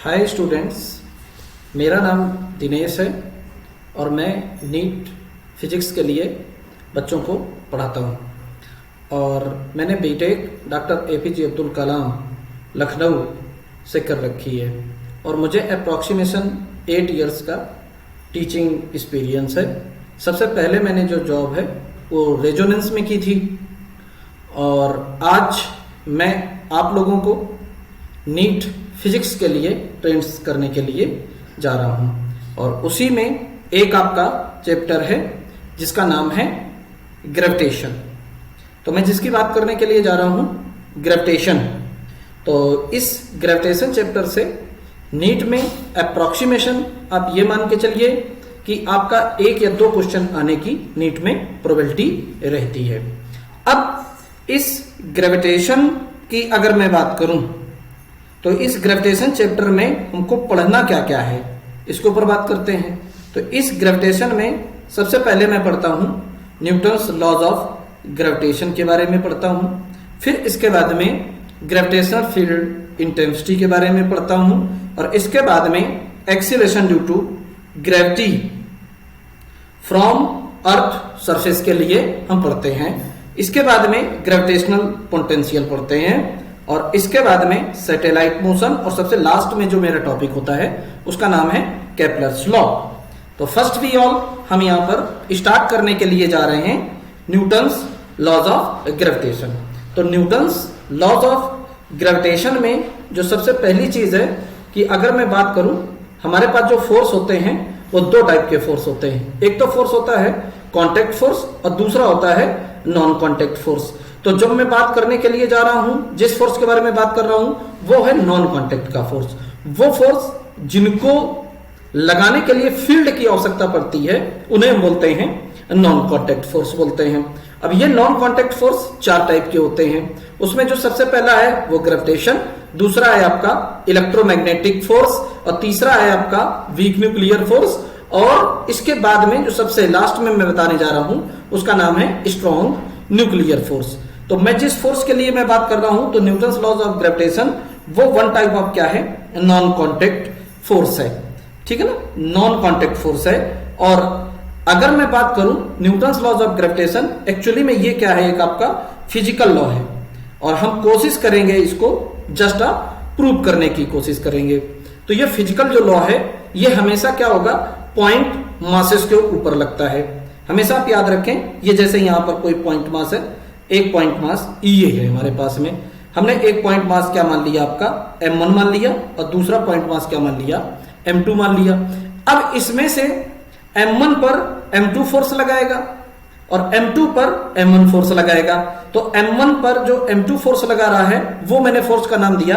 Hi students, मेरा नाम दिनेश है और मैं नीट फिजिक्स के लिए बच्चों को पढ़ाता हूँ। और मैंने BTech doctor APJ Abdul Kalam Lucknow से कर रखी है और मुझे अप्रॉक्सीमेशन 8 इयर्स का टीचिंग एक्सपीरियंस है। सबसे पहले मैंने जो जॉब है वो रेजोनेंस में की थी और आज मैं आप लोगों को नीट फिजिक्स के लिए ट्रेन करने के लिए जा रहा हूं। और उसी में एक आपका चैप्टर है जिसका नाम है ग्रेविटेशन। तो मैं जिसकी बात करने के लिए जा रहा हूं ग्रेविटेशन। तो इस ग्रेविटेशन चैप्टर से नीट में अप्रॉक्सीमेशन आप ये मान के चलिए कि आपका 1 या 2 क्वेश्चन आने की नीट में प्रोबेबिलिटी रहती है। अब इस ग्रेविटेशन की अगर मैं बात करूं तो इस ग्रेविटेशन चैप्टर में हमको पढ़ना क्या क्या है इसके ऊपर बात करते हैं। तो इस ग्रेविटेशन में सबसे पहले मैं पढ़ता हूं न्यूटन्स लॉज ऑफ ग्रेविटेशन के बारे में पढ़ता हूं। फिर इसके बाद में ग्रेविटेशनल फील्ड इंटेंसिटी के बारे में पढ़ता हूं और इसके बाद में acceleration due to gravity from earth surface के लिए हम पढ़ते हैं। इसके बाद में ग्रेविटेशनल पोटेंशियल पढ़ते हैं और इसके बाद में सैटेलाइट मोशन और सबसे लास्ट में जो मेरा टॉपिक होता है उसका नाम है केपलर्स लॉ। तो फर्स्ट वी ऑल हम यहां पर स्टार्ट करने के लिए जा रहे हैं न्यूटन्स लॉज ऑफ ग्रेविटेशन। तो न्यूटन्स लॉज ऑफ ग्रेविटेशन में जो सबसे पहली चीज है कि अगर मैं बात करूं हमारे पास जो फोर्स होते हैं वो 2 टाइप के फोर्स होते हैं। एक तो फोर्स होता है कॉन्टेक्ट फोर्स और दूसरा होता है नॉन कॉन्टेक्ट फोर्स। तो जब मैं बात करने के लिए जा रहा हूं जिस फोर्स के बारे में बात कर रहा हूं वो है नॉन कॉन्टेक्ट का फोर्स। वो फोर्स जिनको लगाने के लिए फील्ड की आवश्यकता पड़ती है उन्हें हम बोलते हैं नॉन कॉन्टेक्ट फोर्स बोलते हैं। अब ये नॉन कॉन्टेक्ट फोर्स 4 टाइप के होते हैं। उसमें जो सबसे पहला है वो ग्रेविटेशन, दूसरा है आपका इलेक्ट्रोमैग्नेटिक फोर्स और तीसरा है आपका वीक न्यूक्लियर फोर्स और इसके बाद में जो सबसे लास्ट में मैं बताने जा रहा हूं उसका नाम है स्ट्रॉन्ग न्यूक्लियर फोर्स। तो मैं जिस फोर्स के लिए मैं बात कर रहा हूं तो न्यूटन्स लॉज ऑफ ग्रेविटेशन वो 1 टाइप ऑफ क्या है नॉन कॉन्टेक्ट फोर्स है। ठीक है ना, नॉन कॉन्टेक्ट फोर्स है। और अगर मैं बात करूं Newton's laws of gravitation actually में ये क्या है एक आपका फिजिकल लॉ है और हम कोशिश करेंगे इसको जस्ट प्रूव करने की कोशिश करेंगे। तो ये फिजिकल जो लॉ है ये हमेशा क्या होगा पॉइंट मासेस के ऊपर लगता है। हमेशा आप याद रखें ये जैसे यहां पर कोई पॉइंट मास है, एक पॉइंट मास ये है हमारे पास में। हमने एक पॉइंट मास क्या मान लिया आपका m1 मान लिया और दूसरा पॉइंट मास क्या मान लिया m2 मान लिया। अब इसमें से m1 पर m2 फोर्स लगाएगा और m2 पर m1 फोर्स लगाएगा। तो m1 पर जो m2 फोर्स लगा रहा है वो मैंने फोर्स का नाम दिया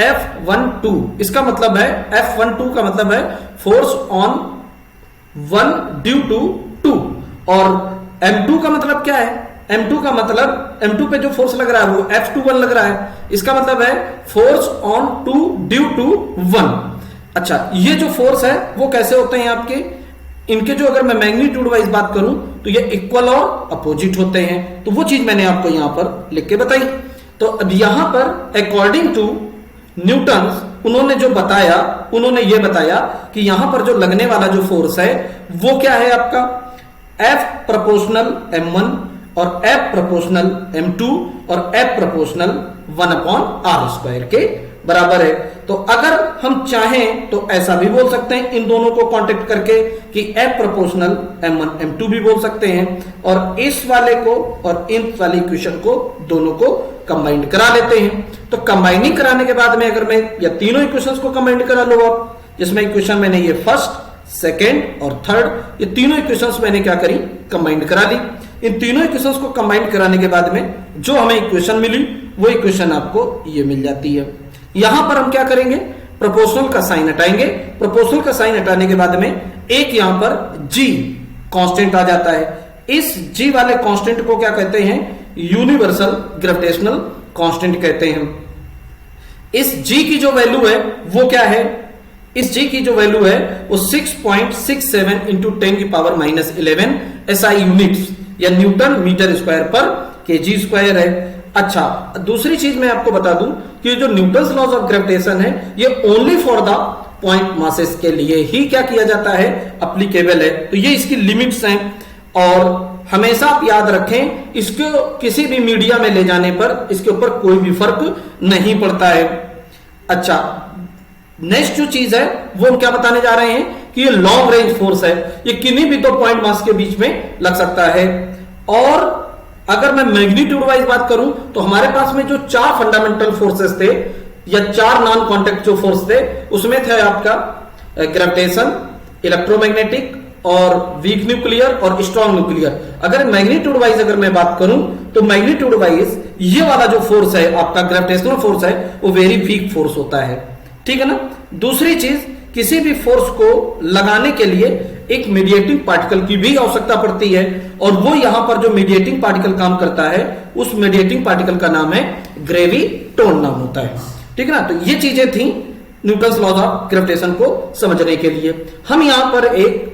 F12। इसका मतलब है F12 का मतलब है फोर्स ऑन 1 ड्यू टू 2 और m2 का मतलब क्या है m2 का मतलब m2 पे जो फोर्स लग रहा है वो F21 लग रहा है। इसका मतलब है फोर्स ऑन 2 ड्यू टू 1। अच्छा, ये जो फोर्स है वो कैसे होते हैं आपके, इनके जो अगर मैं मैग्नीट्यूड वाइज बात करूं तो ये इक्वल और अपोजिट होते हैं। तो वो चीज मैंने आपको यहां पर लिख के बताई। तो अब यहां पर अकॉर्डिंग टू न्यूटन उन्होंने जो बताया उन्होंने ये बताया कि यहां पर जो लगने वाला जो फोर्स है वो क्या है आपका F प्रोपोर्शनल m1 और F प्रोपोर्शनल m2 और F प्रोपोर्शनल 1/r² के बराबर है। तो अगर हम चाहें तो ऐसा भी बोल सकते हैं इन दोनों को कांटेक्ट करके कि F प्रोपोर्शनल m1 m2 भी बोल सकते हैं और इस वाले को और इन वाले इक्वेशन को दोनों को कंबाइंड करा लेते हैं। तो कंबाइनिंग कराने के बाद में अगर मैं या तीनों इक्वेशंस को कंबाइंड करा लो आप, जिसमें इक्वेशन मैंने ये फर्स्ट सेकेंड और थर्ड ये तीनों इक्वेशंस मैंने क्या करी कंबाइंड करा ली। इन तीनों इक्वेशंस को कंबाइंड कराने के बाद में जो हमें इक्वेशन मिली वो इक्वेशन आपको ये मिल जाती है। यहां पर हम क्या करेंगे प्रोपोर्शनल का साइन हटाएंगे। प्रोपोर्शनल का साइन हटाने के बाद में एक यहां पर g कांस्टेंट आ जाता है। इस g वाले कांस्टेंट को क्या कहते हैं यूनिवर्सल ग्रेविटेशनल कांस्टेंट कहते हैं। इस g की जो वैल्यू है वो क्या है, इस g की जो वैल्यू है वो 6.67 इंटू 10⁻⁻11 SI यूनिट्स या न्यूटन मीटर स्क्वायर पर kg स्क्वायर है। अच्छा, दूसरी चीज मैं आपको बता दूं कि जो न्यूटन्स लॉज ऑफ ग्रेविटेशन है ये only for the point masses के लिए ही क्या किया जाता है, अप्लीकेबल है। तो ये इसकी लिमिट्स हैं और हमेशा आप याद रखें इसको किसी भी मीडिया में ले जाने पर इसके ऊपर कोई भी फर्क नहीं पड़ता है। अच्छा, नेक्स्ट जो चीज है वो हम क्या बताने जा रहे हैं कि ये लॉन्ग रेंज फोर्स है, ये किन्हीं भी दो पॉइंट मास के बीच में लग सकता है। और अगर मैं मैग्नीट्यूड वाइज बात करूं तो हमारे पास में जो 4 फंडामेंटल फोर्सेस थे या 4 नॉन कॉन्टेक्ट जो फोर्स थे उसमें थे आपका ग्रेविटेशन, इलेक्ट्रोमैग्नेटिक और वीक न्यूक्लियर और स्ट्रॉन्ग न्यूक्लियर। अगर मैग्नीट्यूड वाइज अगर मैं बात करूं तो मैग्नीट्यूड वाइज ये वाला जो फोर्स है आपका ग्रेविटेशनल फोर्स है वो वेरी वीक फोर्स होता है, ठीक है ना। दूसरी चीज, किसी भी फोर्स को लगाने के लिए एक मीडिएटिंग पार्टिकल की भी आवश्यकता पड़ती है और वो यहां पर जो मीडिएटिंग पार्टिकल काम करता है उस मीडिएटिंग पार्टिकल का नाम है ग्रेविटोन नाम होता है, ठीक है ना। तो ये चीजें थी न्यूटन्स लॉज ऑफ ग्रेविटेशन को समझने के लिए। हम यहां पर एक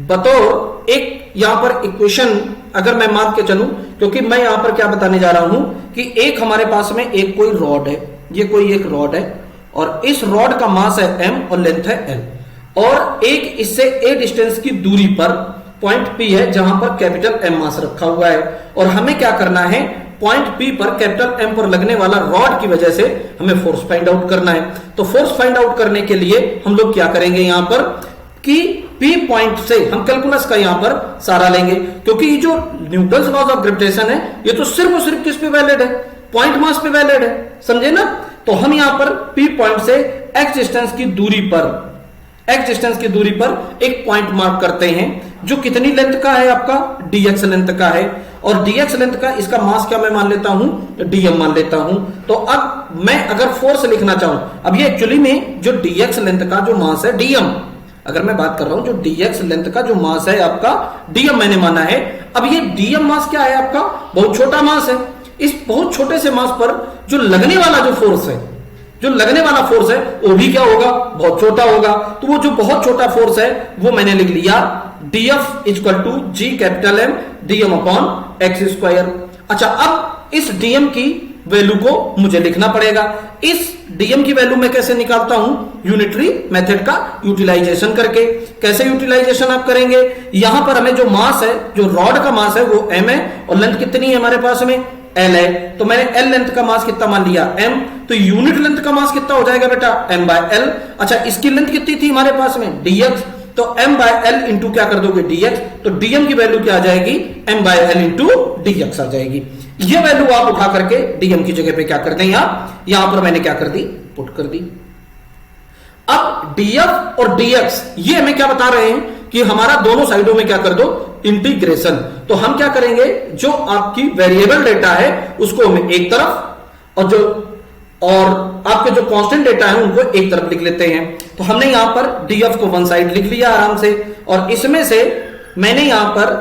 बतौर एक यहां पर इक्वेशन अगर मैं मान के चलूं, क्योंकि मैं यहां पर क्या बताने जा रहा हूं कि एक हमारे पास में एक कोई रॉड है, ये कोई एक रॉड है और इस रॉड का मास है m और लेंथ है l और एक इससे a डिस्टेंस की दूरी पर पॉइंट P है जहां पर कैपिटल M मास रखा हुआ है और हमें क्या करना है, पॉइंट P पर कैपिटल M पर लगने वाला रॉड की वजह से हमें फोर्स फाइंड आउट करना है। तो फोर्स फाइंड आउट करने के लिए हम लोग क्या करेंगे यहां पर कि P पॉइंट से हम कैलकुलस का यहां पर सहारा लेंगे, क्योंकि ये जो न्यूटन्स लॉज ऑफ ग्रेविटेशन है ये तो सिर्फ और सिर्फ किस पे वैलिड है, पॉइंट मास पे वैलिड है, समझे ना। तो हम यहां पर P पॉइंट से x डिस्टेंस की दूरी पर एक पॉइंट मार्क करते हैं जो कितनी लेंथ का है आपका, dx लेंथ का है और dx लेंथ का इसका मास क्या मैं मान लेता हूं, dm मान लेता हूं। तो अब मैं अगर फोर्स लिखना चाहूं, अब ये एक्चुअली में जो dx लेंथ का जो मास है dm, अगर मैं बात कर रहा हूं जो dx लेंथ का जो मास है आपका dm मैंने माना है। अब ये dm मास क्या है आपका, बहुत छोटा मास है। इस बहुत छोटे से मास पर जो लगने वाला जो फोर्स है, जो लगने वाला फोर्स है वो भी क्या होगा, बहुत छोटा होगा। तो वो जो बहुत छोटा फोर्स है वो मैंने लिख लिया dF equal to G capital M dm upon x square. अच्छा, अब इस dm की वैल्यू को मुझे लिखना पड़ेगा। इस dm की वैल्यू मैं कैसे निकालता हूं, यूनिटरी मेथड का यूटिलाइजेशन करके। कैसे यूटिलाइजेशन आप करेंगे, यहां पर हमें जो मास है, जो रॉड का मास है वो m है और लेंथ कितनी है हमारे पास में, l है। तो मैंने l लेंथ का मास कितना मान लिया, m। तो यूनिट लेंथ का मास कितना हो जाएगा बेटा, m बाय l। अच्छा, इसकी लेंथ कितनी थी हमारे पास में, dx। तो m बाय l इंटू क्या कर दोगे, dx। तो dm की वैल्यू क्या आ जाएगी, m by l into dx आ जाएगी। ये वैल्यू आप उठा करके dm की जगह पे क्या कर दें, यहां पर मैंने क्या कर दी, पुट कर दी। अब df और dx ये हमें क्या बता रहे हैं कि हमारा दोनों साइडों में क्या कर दो, इंटीग्रेशन। तो हम क्या करेंगे, जो आपकी वेरिएबल डेटा है उसको हमें एक तरफ और आपके जो कांस्टेंट डेटा है उनको एक तरफ लिख लेते हैं। तो हमने यहां पर df को वन साइड लिख लिया आराम से और इसमें से मैंने यहां पर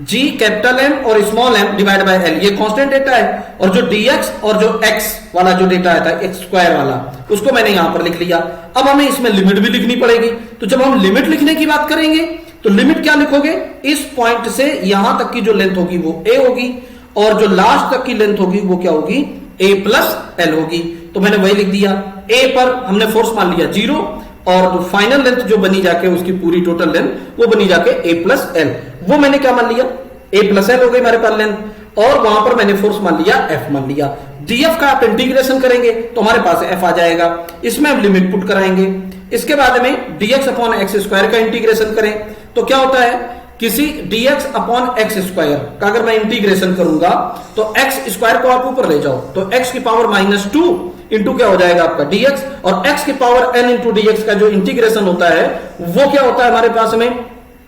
g कैपिटल M और small m divide by l ये कांस्टेंट डेटा है और जो dx और जो x वाला जो डेटा आता है x स्क्वायर वाला उसको मैंने यहां पर लिख लिया। अब हमें इसमें लिमिट भी लिखनी पड़ेगी। तो जब हम लिमिट लिखने की बात करेंगे तो लिमिट क्या लिखोगे, इस पॉइंट से यहां तक की जो लेंथ होगी वो a होगी और जो लास्ट तक की लेंथ होगी वो क्या होगी, a प्लस l होगी। तो मैंने वही लिख दिया, a पर हमने फोर्स मान लिया 0 और जो फाइनल लेंथ जो बनी जाके उसकी पूरी टोटल लेंथ वो बनी जाके a प्लस l, वो मैंने क्या मान लिया, a प्लस l हो गई हमारे पास लेंथ और वहां पर मैंने फोर्स मान लिया f मान लिया। df का आप इंटीग्रेशन करेंगे तो हमारे पास f आ जाएगा, इसमें हम लिमिट पुट कराएंगे। इसके बाद में dx अपॉन एक्स स्क्वायर का इंटीग्रेशन करें तो क्या होता है, किसी dx अपॉन एक्स स्क्वायर का अगर मैं इंटीग्रेशन करूंगा तो एक्स स्क्वायर को आप ऊपर ले जाओ तो x की पावर -2 इंटू क्या हो जाएगा आपका dx और x की पावर n इंटू dx का जो इंटीग्रेशन होता है वो क्या होता है हमारे पास में,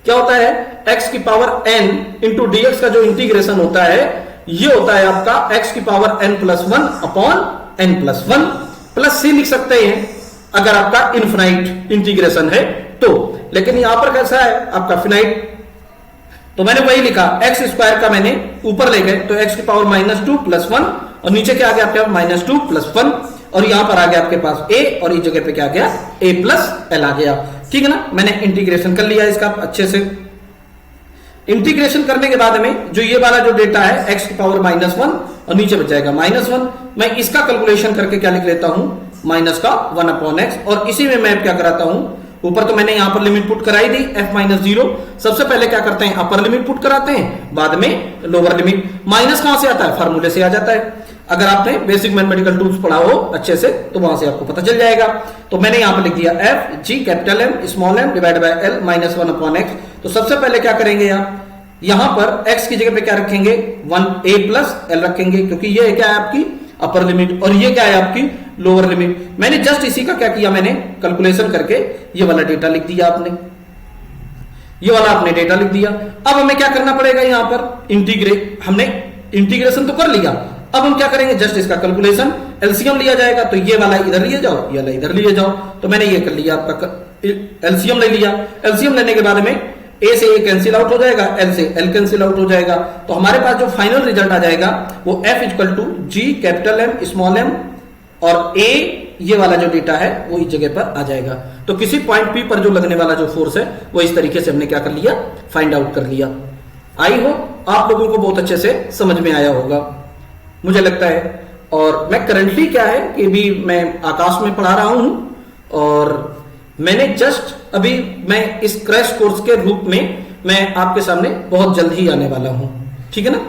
क्या होता है, x की पावर n इंटू dx का जो इंटीग्रेशन होता है ये होता है आपका x की power n+1 upon n+1 plus c लिख सकते हैं अगर आपका इनफिनाइट इंटीग्रेशन है तो। लेकिन यहां पर कैसा है आपका फिनाइट, तो मैंने वही लिखा एक्स स्क्वायर का मैंने ऊपर ले गए तो x की पावर -2 + 1 और नीचे क्या आ गया आपके पास -2 + 1 और यहां पर आ गया आपके पास a और इस जगह पे क्या आ गया a प्लस l आ गया। ठीक है ना, मैंने इंटीग्रेशन कर लिया इसका अच्छे से। इंटीग्रेशन करने के बाद में जो ये वाला जो डेटा है x की पावर -1 और नीचे बच जाएगा -1, मैं इसका कैलकुलेशन करके क्या लिख लेता हूं, माइनस का 1/x, और इसी में मैं क्या कराता हूं, ऊपर तो मैंने यहां पर लिमिट पुट कराई दी f-0, सबसे पहले क्या करते हैं, अपर लिमिट पुट कराते हैं, बाद में लोअर लिमिट। माइनस कहां से आता है, फार्मूले से आ जाता है। अगर आपने बेसिक मैथमेटिकल टूल्स पढ़ा हो अच्छे से तो वहां से आपको पता चल जाएगा। तो मैंने यहां पर लिख दिया f g capital M small m divide by l minus 1/x। तो सबसे पहले क्या करेंगे आप, यहां पर x की जगह पे क्या रखेंगे, 1a प्लस l रखेंगे, क्योंकि ये क्या है आपकी अपर लिमिट और ये क्या है आपकी लोअर लिमिट। मैंने जस्ट इसी का क्या किया, मैंने कैलकुलेशन करके ये वाला डेटा लिख दिया, आपने ये वाला आपने डेटा लिख दिया। अब हमें क्या करना पड़ेगा, यहां पर हमने इंटीग्रेशन तो कर लिया, अब हम क्या करेंगे, जस्ट इसका कैलकुलेशन, एलसीएम लिया जाएगा, तो ये वाला इधर लिए जाओ, ये वाला इधर लिए जाओ। तो मैंने ये कर लिया, आपका एलसीएम ले लिया। एलसीएम लेने के बाद में ए से ए कैंसिल आउट हो जाएगा, एल से एल कैंसिल आउट हो जाएगा। तो हमारे पास जो फाइनल रिजल्ट आ जाएगा वो f equal to G capital M small m और a, ये वाला जो डेटा है वो इस जगह पर आ जाएगा। तो किसी पॉइंट P पर जो लगने वाला जो फोर्स है वो इस तरीके से हमने क्या कर लिया, फाइंड आउट कर लिया। आई हो आप लोगों को बहुत अच्छे से समझ में आया होगा मुझे लगता है। और मैं करंटली क्या है कि भी मैं आकाश में पढ़ा रहा हूं और मैंने जस्ट अभी मैं इस क्रैश कोर्स के रूप में मैं आपके सामने बहुत जल्द ही आने वाला हूं, ठीक है ना।